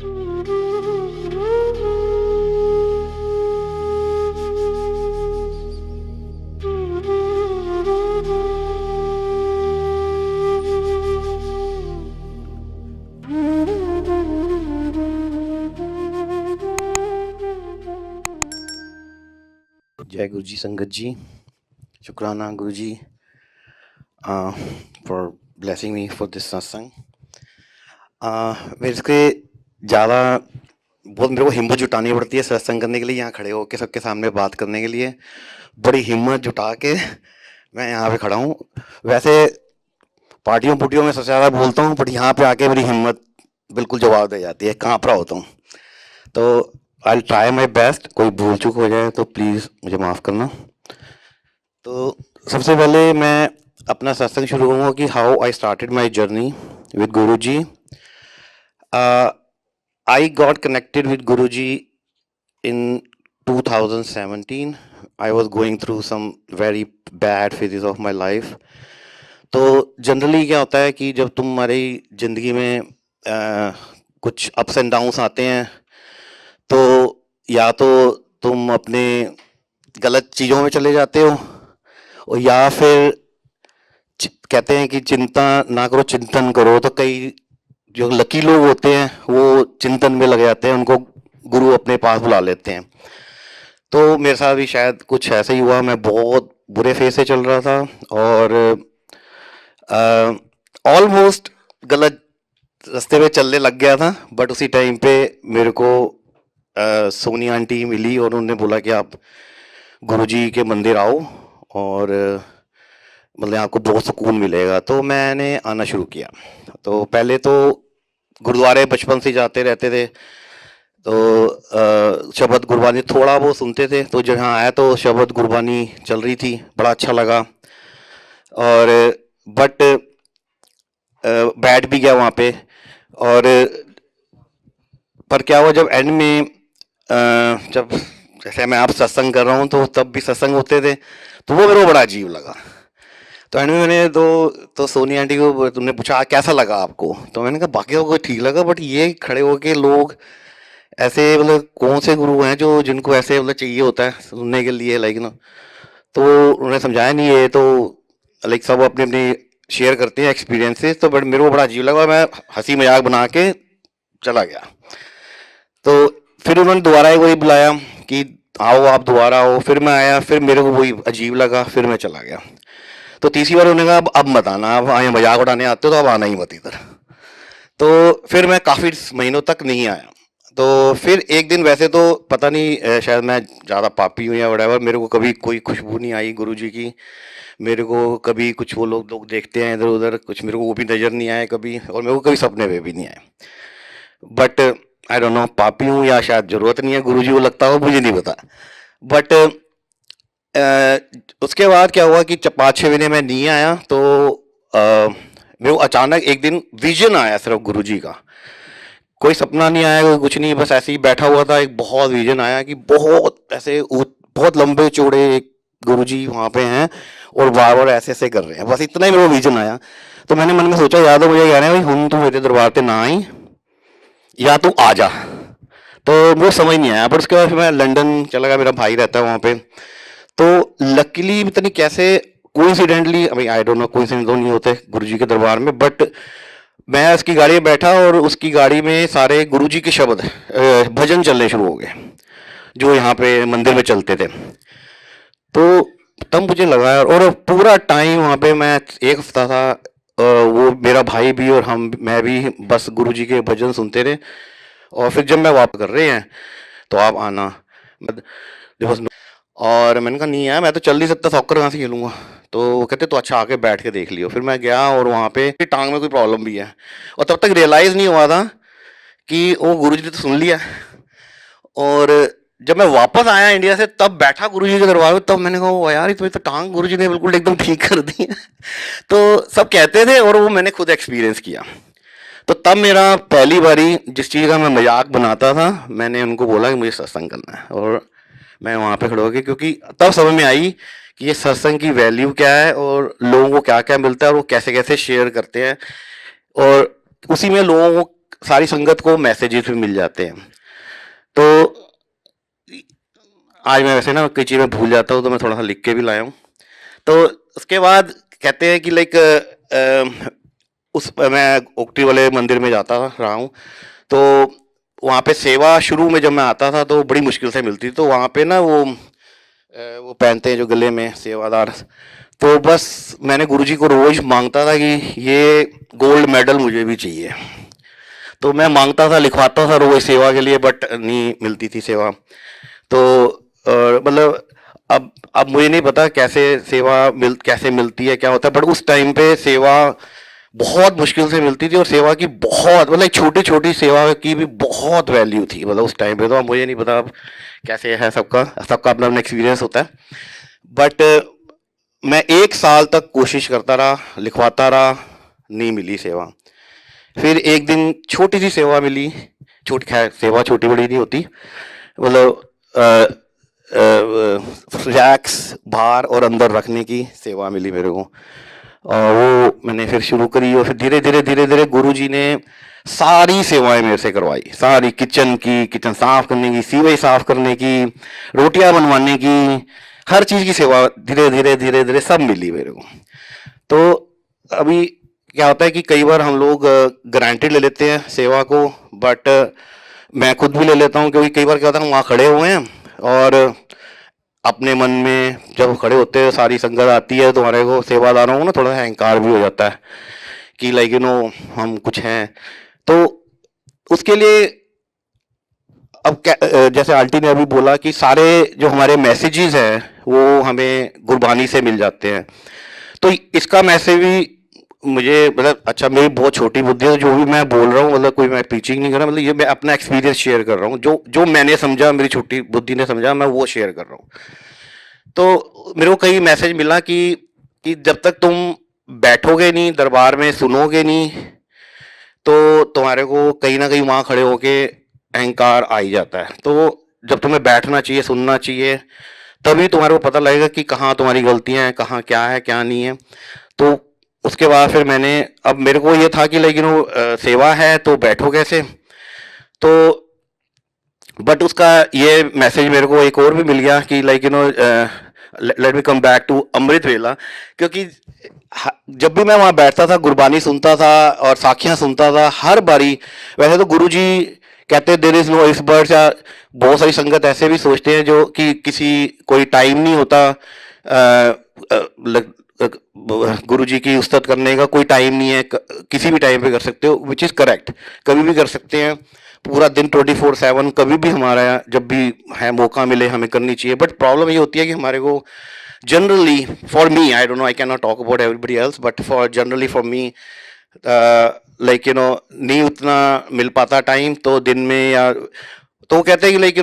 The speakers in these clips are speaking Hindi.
जय गुरु जी संगत जी, शुक्राना Guru ji for blessing me for this satsang. मेरे इसके ज़्यादा बहुत मेरे को हिम्मत जुटानी पड़ती है सत्संग करने के लिए, यहाँ खड़े होकर सबके सामने बात करने के लिए बड़ी हिम्मत जुटा के मैं यहाँ पे खड़ा हूँ। वैसे पार्टियों पुटियों में सबसे ज़्यादा बोलता हूँ, बट यहाँ पे आके मेरी हिम्मत बिल्कुल जवाब दे जाती है, काँप रहा होता हूँ। तो आई ट्राई माई बेस्ट, कोई भूल चूक हो जाए तो प्लीज़ मुझे माफ़ करना। तो सबसे पहले मैं अपना सत्संग शुरू करूँगा कि how I started my journey with Guru ji. I got connected with Guru ji in 2017. I was going through some very bad phases of my life. तो जनरली क्या होता है कि जब तुम्हारी ज़िंदगी में कुछ अप्स एंड डाउन्स आते हैं तो या तो तुम अपने गलत चीज़ों में चले जाते हो, और या फिर कहते हैं कि चिंता ना करो चिंतन करो। तो कई जो लकी लोग होते हैं वो चिंतन में लग जाते हैं, उनको गुरु अपने पास बुला लेते हैं। तो मेरे साथ भी शायद कुछ ऐसा ही हुआ। मैं बहुत बुरे फेज से चल रहा था और ऑलमोस्ट गलत रास्ते पे चलने लग गया था। बट उसी टाइम पे मेरे को सोनी आंटी मिली और उन्होंने बोला कि आप गुरुजी के मंदिर आओ और मतलब आपको बहुत सुकून मिलेगा। तो मैंने आना शुरू किया। तो पहले तो गुरुद्वारे बचपन से जाते रहते थे, तो शब्द गुरबानी थोड़ा वो सुनते थे। तो जब यहाँ आया तो शब्द गुरबानी चल रही थी, बड़ा अच्छा लगा। और बट बैठ भी गया वहाँ पे। और पर क्या हुआ जब एंड में जब जैसे मैं आप सत्संग कर रहा हूँ तो तब भी सत्संग होते थे, तो वो मेरे को बड़ा अजीब लगा। तो एंड में मैंने तो सोनी आंटी को तुमने पूछा कैसा लगा आपको, तो मैंने कहा बाकी को ठीक लगा, बट ये खड़े होके लोग ऐसे मतलब कौन से गुरु हैं जो जिनको ऐसे मतलब चाहिए होता है सुनने के लिए, लाइक ना। तो उन्होंने समझाया नहीं, ये तो लाइक सब अपने अपने शेयर करते हैं एक्सपीरियंसेस। तो बट मेरे को बड़ा अजीब लगा, मैं हंसी मजाक बना के चला गया। तो फिर उन्होंने दोबारा एक वही बुलाया कि आओ आप दोबारा आओ। फिर मैं आया, फिर मेरे को वही अजीब लगा, फिर मैं चला गया। तो तीसरी बार उन्होंने कहा अब मत आना, आप आए मजाक उड़ाने आते हो तो अब आना ही मत इधर। तो फिर मैं काफ़ी महीनों तक नहीं आया। तो फिर एक दिन, वैसे तो पता नहीं शायद मैं ज़्यादा पापी हूँ या वड़ेवर, मेरे को कभी कोई खुशबू नहीं आई गुरुजी की। मेरे को कभी कुछ वो लोग देखते हैं इधर उधर, कुछ मेरे को वो भी नज़र नहीं आए कभी, और मेरे को कभी सपने में भी नहीं आए। बट आई डोंट नो पापी हूँ या शायद ज़रूरत नहीं है गुरुजी को लगता हो, मुझे नहीं पता। बट उसके बाद क्या हुआ कि 5-6 महीने में नहीं आया। तो मेरे को अचानक एक दिन विजन आया सिर्फ गुरुजी का। कोई सपना नहीं आया, कोई कुछ नहीं, बस ऐसे ही बैठा हुआ था। एक बहुत विजन आया कि बहुत ऐसे बहुत लंबे चौड़े गुरुजी वहाँ पे हैं और बार बार ऐसे ऐसे कर रहे हैं, बस इतना ही मेरे को विजन आया। तो मैंने मन में सोचा याद हो मुझे कह रहे हैं भाई हम तो मेरे दरबार पे ना आई या तू आ जा। तो वो समझ नहीं आया। बट उसके बाद फिर मैं लंदन चला गया, मेरा भाई रहता है वहाँ पे। तो लकीली पता नहीं कैसे coincidentally, I don't know, coincident तो नहीं होते गुरुजी के दरबार में, बट मैं उसकी गाड़ी में बैठा और उसकी गाड़ी में सारे गुरुजी के शब्द भजन चलने शुरू हो गए जो यहाँ पे मंदिर में चलते थे। तो तब मुझे लगा, और पूरा टाइम वहाँ पे मैं 1 हफ्ता था, वो मेरा भाई भी और मैं भी बस गुरुजी के भजन सुनते रहे। और फिर जब मैं वापस कर रहे हैं तो आप आना, और मैंने कहा नहीं है मैं तो चल नहीं सकता, सॉकर कहाँ से खेलूँगा। तो वो कहते तो अच्छा आके बैठ के देख लियो। फिर मैं गया और वहाँ पे टांग में कोई प्रॉब्लम भी है, और तब तक रियलाइज़ नहीं हुआ था कि वो गुरुजी ने तो सुन लिया। और जब मैं वापस आया इंडिया से तब बैठा गुरुजी के दरबार में, तब मैंने कहा वो यार तो टांग गुरुजी ने बिल्कुल एकदम ठीक कर दी है। तो सब कहते थे और वो मैंने खुद एक्सपीरियंस किया। तो तब मेरा पहली बारी जिस चीज़ का मैं मजाक बनाता था, मैंने उनको बोला कि मुझे सत्संग करना है, और मैं वहाँ पे खड़े हो गया, क्योंकि तब समझ में आई कि ये सत्संग की वैल्यू क्या है और लोगों को क्या क्या मिलता है और वो कैसे कैसे शेयर करते हैं। और उसी में लोगों को सारी संगत को मैसेजेस भी मिल जाते हैं। तो आज मैं वैसे ना कई चीज़ें भूल जाता हूँ, तो मैं थोड़ा सा लिख के भी लाया हूँ। तो उसके बाद कहते हैं कि लाइक उस मैं ओक्टी वाले मंदिर में जाता रहा हूँ। तो वहाँ पे सेवा शुरू में जब मैं आता था तो बड़ी मुश्किल से मिलती थी। तो वहाँ पे ना वो पहनते हैं जो गले में सेवादार। तो बस मैंने गुरुजी को रोज मांगता था कि ये गोल्ड मेडल मुझे भी चाहिए। तो मैं मांगता था, लिखवाता था रोज सेवा के लिए, बट नहीं मिलती थी सेवा। तो मतलब अब मुझे नहीं पता कैसे सेवा कैसे मिलती है, क्या होता है, बट उस टाइम पे सेवा बहुत मुश्किल से मिलती थी। और सेवा की बहुत मतलब छोटी छोटी सेवा की भी बहुत वैल्यू थी मतलब उस टाइम पे। तो अब मुझे नहीं पता अब कैसे है, सबका सबका अपना अपना एक्सपीरियंस होता है। बट मैं 1 साल तक कोशिश करता रहा, लिखवाता रहा, नहीं मिली सेवा। फिर एक दिन छोटी सी सेवा मिली। छोटी, खैर सेवा छोटी बड़ी नहीं होती, मतलब रैक्स बाहर और अंदर रखने की सेवा मिली मेरे को। और वो मैंने फिर शुरू करी और फिर धीरे धीरे गुरु जी ने सारी सेवाएं मेरे से करवाई। सारी किचन की, किचन साफ करने की, सीवेज साफ करने की, रोटियां बनवाने की, हर चीज़ की सेवा धीरे धीरे सब मिली मेरे को। तो अभी क्या होता है कि कई बार हम लोग ग्रांटेड ले लेते हैं सेवा को, बट मैं खुद भी ले लेता हूँ, क्योंकि कई बार क्या होता है हम वहाँ खड़े हुए हैं और अपने मन में जब खड़े होते हैं सारी संगत आती है, तुम्हारे को सेवादारों को ना थोड़ा सा अहंकार भी हो जाता है कि लाइक हम कुछ हैं। तो उसके लिए अब जैसे आंटी ने अभी बोला कि सारे जो हमारे मैसेजेस हैं वो हमें गुरबानी से मिल जाते हैं। तो इसका मैसेज भी मुझे मतलब, अच्छा मेरी बहुत छोटी बुद्धि है, जो भी मैं बोल रहा हूँ मतलब कोई मैं टीचिंग नहीं कर रहा, मतलब ये मैं अपना एक्सपीरियंस शेयर कर रहा हूँ। जो जो मैंने समझा, मेरी छोटी बुद्धि ने समझा, मैं वो शेयर कर रहा हूँ। तो मेरे को कई मैसेज मिला कि जब तक तुम बैठोगे नहीं दरबार में, सुनोगे नहीं, तो तुम्हारे को कहीं ना कहीं वहाँ खड़े होके अहंकार आ ही जाता है। तो जब तुम्हें बैठना चाहिए, सुनना चाहिए, तभी तुम्हारे को पता लगेगा कि कहाँ तुम्हारी गलतियाँ हैं, कहाँ क्या है क्या नहीं है। तो उसके बाद फिर मैंने, अब मेरे को ये था कि लेकिन सेवा है तो बैठो कैसे। तो बट उसका ये मैसेज मेरे को एक और भी मिल गया कि like let me come back to amrit vela. क्योंकि जब भी मैं वहाँ बैठता था, गुरबानी सुनता था और साखियाँ सुनता था हर बारी। वैसे तो गुरुजी कहते हैं there is no if birds, या बहुत सारी संगत ऐसे भी सोचते हैं जो कि किसी कोई टाइम नहीं होता, गुरु जी की उस्तत करने का कोई टाइम नहीं है, किसी भी टाइम पे कर सकते हो, विच इज़ करेक्ट। कभी भी कर सकते हैं, पूरा दिन 24/7 कभी भी हमारा जब भी है मौका मिले हमें करनी चाहिए। बट प्रॉब्लम ये होती है कि हमारे को generally, for me, I don't know, I can not talk about everybody else, but for generally for me like नहीं उतना मिल पाता टाइम तो दिन में। या तो वो कहते हैं कि like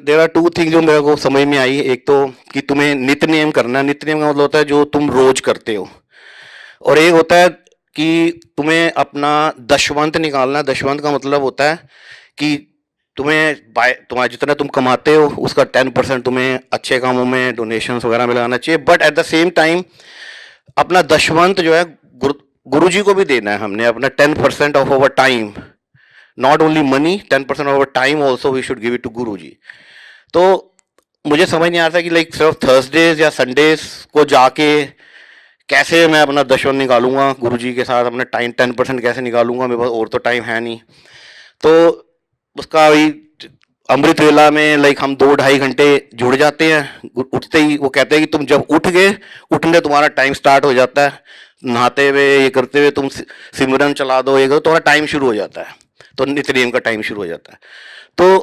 there are two thing जो मेरे को समझ में आई। एक तो कि तुम्हें नित्य नियम करना है। नित्य नियम का मतलब होता है जो तुम रोज करते हो। और एक होता है कि तुम्हें अपना दशवंत निकालना है। दशवंत का मतलब होता है कि तुम्हारा जितना तुम कमाते हो उसका 10% तुम्हें अच्छे कामों में डोनेशंस वगैरह में लगाना चाहिए। But at the same time अपना दशवंत जो है गुरु जी को भी देना है हमने। अपना 10% of our time, not only money, 10% of our time also we should give it to Guru ji. तो मुझे समझ नहीं आ रहा था कि लाइक सिर्फ थर्सडेज या संडेज को जाके कैसे मैं अपना दशवंत निकालूंगा गुरु जी के साथ, अपना टाइम 10% कैसे निकालूंगा, मेरे पास और तो टाइम है नहीं। तो उसका वही अमृत वेला में लाइक हम 2-2.5 घंटे जुड़ जाते हैं। उठते ही वो कहते हैं कि तुम जब उठ गए, उठने तुम्हारा टाइम स्टार्ट हो जाता है। नहाते हुए ये करते हुए तुम सिमरन चला दो, ये करो, तुम्हारा टाइम शुरू हो जाता है। तो नित्य नियम का टाइम शुरू हो जाता है। तो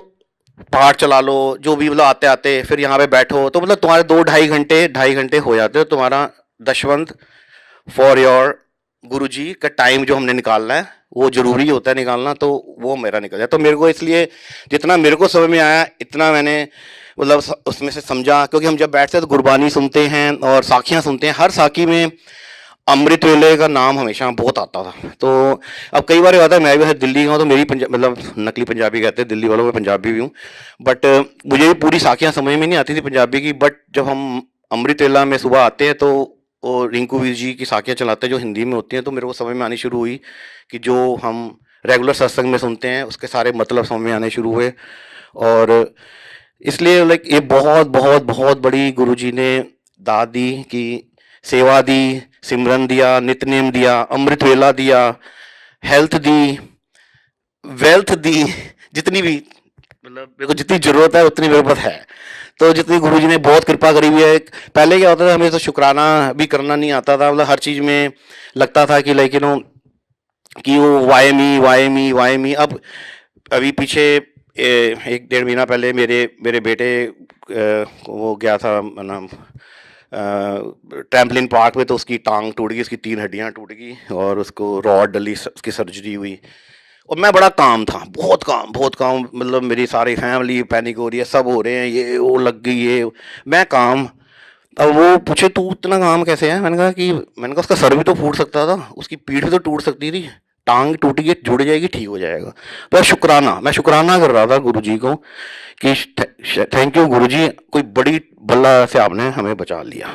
पाठ चला लो, जो भी, मतलब आते आते फिर यहाँ पे बैठो, तो मतलब तुम्हारे 2-2.5 घंटे हो जाते हो। तुम्हारा दशवंत फॉर योर गुरु जी का टाइम जो हमने निकालना है वो जरूरी होता है निकालना। तो वो मेरा निकल जाए। तो मेरे को इसलिए जितना मेरे को समझ में आया इतना मैंने मतलब उसमें से समझा। क्योंकि हम जब बैठते हैं तो गुरबानी सुनते हैं और साखियाँ सुनते हैं। हर साखी में अमृत वेले का नाम हमेशा बहुत आता था। तो अब कई बार आता है, मैं भी दिल्ली का हूँ तो मेरी मतलब नकली पंजाबी कहते हैं दिल्ली वालों में, पंजाबी भी हूँ। बट मुझे भी पूरी साखियाँ समझ में नहीं आती थी पंजाबी की। बट जब हम अमृत वेला में सुबह आते हैं तो और रिंकू वीर जी की साखियाँ चलाते हैं जो हिंदी में होती हैं, तो मेरे को समझ में आनी शुरू हुई कि जो हम रेगुलर सत्संग में सुनते हैं उसके सारे मतलब समझ में आने शुरू हुए। और इसलिए लाइक ये बहुत बहुत बहुत बड़ी गुरुजी ने दाद दी कि सेवा दी, सिमरन दिया, नित्यनेम दिया, अमृत वेला दिया, हेल्थ दी, वेल्थ दी, जितनी भी मतलब मेरे को जितनी जरूरत है उतनी मेरे पास है। तो जितनी गुरुजी ने बहुत कृपा करी हुई है। पहले क्या होता था, हमें तो शुक्राना भी करना नहीं आता था, मतलब हर चीज में लगता था कि लाइक कि वो why me why me why me. अब अभी पीछे एक डेढ़ महीना पहले मेरे मेरे बेटे वो गया था नाम ट्रैम्पलिन पार्क में, तो उसकी टांग टूट गई, उसकी 3 हड्डियां टूट गई और उसको रॉड डली, उसकी सर्जरी हुई। और मैं बड़ा काम था, बहुत काम, मतलब मेरी सारी फैमिली पैनिक हो रही है, सब हो रहे हैं, ये वो लग गई, ये मैं काम। अब वो पूछे तू इतना काम कैसे है, मैंने कहा उसका सर भी तो फूट सकता था, उसकी पीठ भी तो टूट सकती थी, टांग टूटी है, जुड़ जाएगी, ठीक हो जाएगा। तो मैं शुक्राना कर रहा था गुरुजी को कि थैंक यू गुरुजी, कोई बड़ी बल्ला से आपने हमें बचा लिया।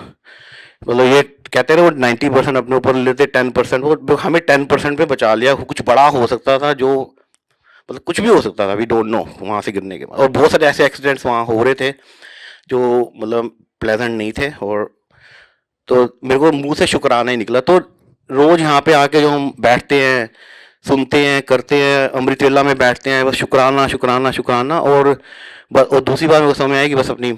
मतलब ये कहते हैं वो 90% अपने ऊपर लेते, 10% वो हमें 10% पे बचा लिया। कुछ बड़ा हो सकता था, जो मतलब कुछ भी हो सकता था, वी डोंट नो वहाँ से गिरने के बाद। और बहुत सारे ऐसे एक्सीडेंट्स वहाँ हो रहे थे जो मतलब प्लेजेंट नहीं थे। और तो मेरे को मुंह से शुक्राना ही निकला। तो रोज यहाँ पे आके जो हम बैठते हैं, सुनते हैं, करते हैं, अमृत वेला में बैठते हैं, बस शुक्राना शुक्राना शुक्राना। और दूसरी बात मेरे को समझ आई कि बस अपनी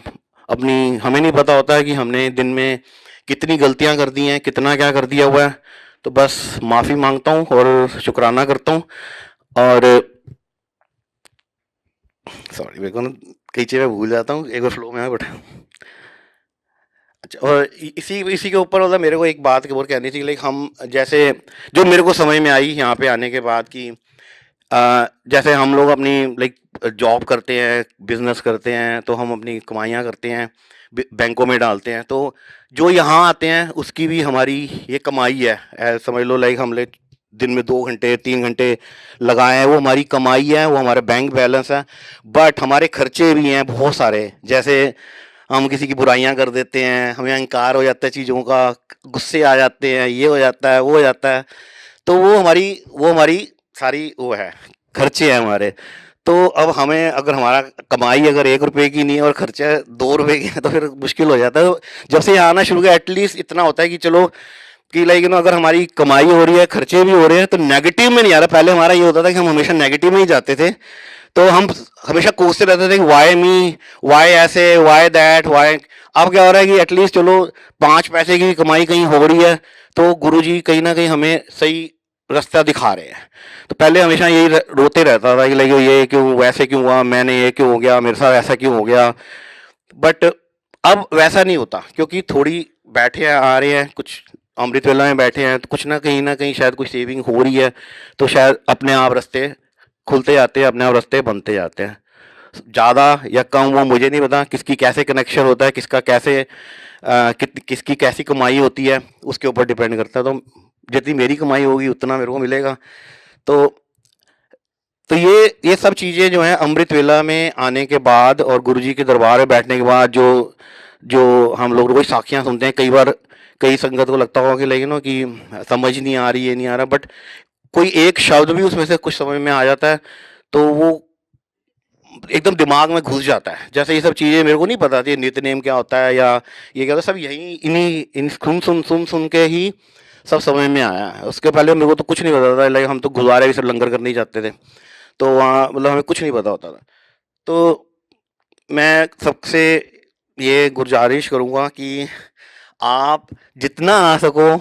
अपनी हमें नहीं पता होता है कि हमने दिन में कितनी गलतियां कर दी हैं, कितना क्या कर दिया हुआ है। तो बस माफ़ी मांगता हूँ और शुक्राना करता हूँ। और सॉरी, मेरे को ना कई चीज़ें भूल जाता हूँ, एक बार फ्लो में बट अच्छा। और इसी इसी के ऊपर मतलब मेरे को एक बात और कहनी थी, लाइक हम जैसे जो मेरे को समझ में आई यहाँ पे आने के बाद कि जैसे हम लोग अपनी लाइक जॉब करते हैं, बिजनेस करते हैं, तो हम अपनी कमाइयाँ करते हैं, बैंकों में डालते हैं। तो जो यहाँ आते हैं उसकी भी हमारी ये कमाई है। समझ लो लाइक हमने दिन में 2 घंटे 3 घंटे लगाए हैं, वो हमारी कमाई है, वो हमारा बैंक बैलेंस है। बट हमारे खर्चे भी हैं बहुत सारे। जैसे हम किसी की बुराइयां कर देते हैं, हमें अहंकार हो जाता है चीज़ों का, गुस्से आ जाते हैं, ये हो जाता है, वो हो जाता है। तो वो हमारी सारी वो है, खर्चे हैं हमारे। तो अब हमें अगर हमारा कमाई अगर 1 रुपए की नहीं है और खर्चे 2 रुपए के हैं, तो फिर मुश्किल हो जाता है। तो जब से यहाँ आना शुरू किया, एटलीस्ट इतना होता है कि चलो कि लाइक अगर हमारी कमाई हो रही है, खर्चे भी हो रहे हैं, तो नेगेटिव में नहीं आ रहा। पहले हमारा ये होता था कि हम हमेशा नेगेटिव में ही जाते थे। तो हम हमेशा कोसते रहते थे कि वाई मी, वाई ऐसे, वाई दैट, वाई। अब क्या हो रहा है कि एटलीस्ट चलो 5 पैसे की कमाई कहीं हो रही है, तो गुरुजी कहीं ना कहीं हमें सही रास्ता दिखा रहे हैं। तो पहले हमेशा यही रोते रहता था कि लाइक ये क्यों, वैसे क्यों हुआ, मैंने ये क्यों हो गया, मेरे साथ ऐसा क्यों हो गया। बट अब वैसा नहीं होता, क्योंकि थोड़ी बैठे हैं, आ रहे हैं, कुछ अमृत वेला में बैठे हैं, तो कुछ ना कहीं शायद कुछ सेविंग हो रही है। तो शायद अपने आप रास्ते खुलते जाते हैं, अपने आप रास्ते बनते जाते हैं। ज़्यादा या कम वो मुझे नहीं पता, किसकी कैसे कनेक्शन होता है, किसका कैसे किसकी कैसी कमाई होती है, उसके ऊपर डिपेंड करता है। तो जितनी मेरी कमाई होगी उतना मेरे को मिलेगा। तो तो ये सब चीज़ें जो हैं अमृत वेला में आने के बाद और गुरुजी के दरबार में बैठने के बाद जो जो हम लोग रोज साखियाँ सुनते हैं, कई बार कई संगत को लगता होगा कि लेकिन कि समझ नहीं आ रही, ये नहीं आ रहा, बट कोई एक शब्द भी उसमें से कुछ समझ में आ जाता है, तो वो एकदम दिमाग में घुस जाता है। जैसे ये सब चीज़ें मेरे को नहीं पता थी, नित्य नेम क्या होता है या ये क्या होता है, सब यही इन्हीं इन सुन के ही सब समझ में आया है। उसके पहले मेरे को तो कुछ नहीं पता था, लाइक हम तो गुरुद्वारे भी सब लंगर करने ही जाते थे, तो वहाँ मतलब हमें कुछ नहीं पता होता था। तो मैं सबसे ये गुजारिश करूँगा कि आप जितना आ सको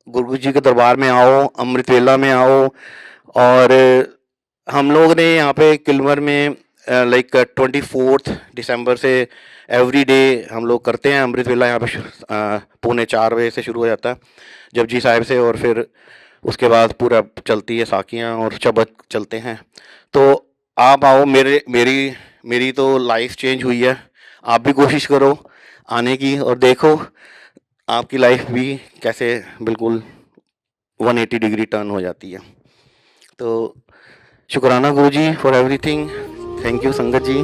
गुरु जी के दरबार में आओ, अमृत वेला में आओ। और हम लोग ने यहाँ पे किलवर में लाइक 24 दिसंबर से एवरी डे हम लोग करते हैं अमृत वेला। यहाँ पे 3:45 से शुरू हो जाता है जपजी साहिब से, और फिर उसके बाद पूरा चलती है साखियाँ और शबद चलते हैं। तो आप आओ, मेरी मेरी तो लाइफ चेंज हुई है। आप भी कोशिश करो आने की और देखो आपकी लाइफ भी कैसे बिल्कुल 180 डिग्री टर्न हो जाती है। तो शुक्राना गुरुजी फॉर एवरीथिंग। थैंक यू संगत जी।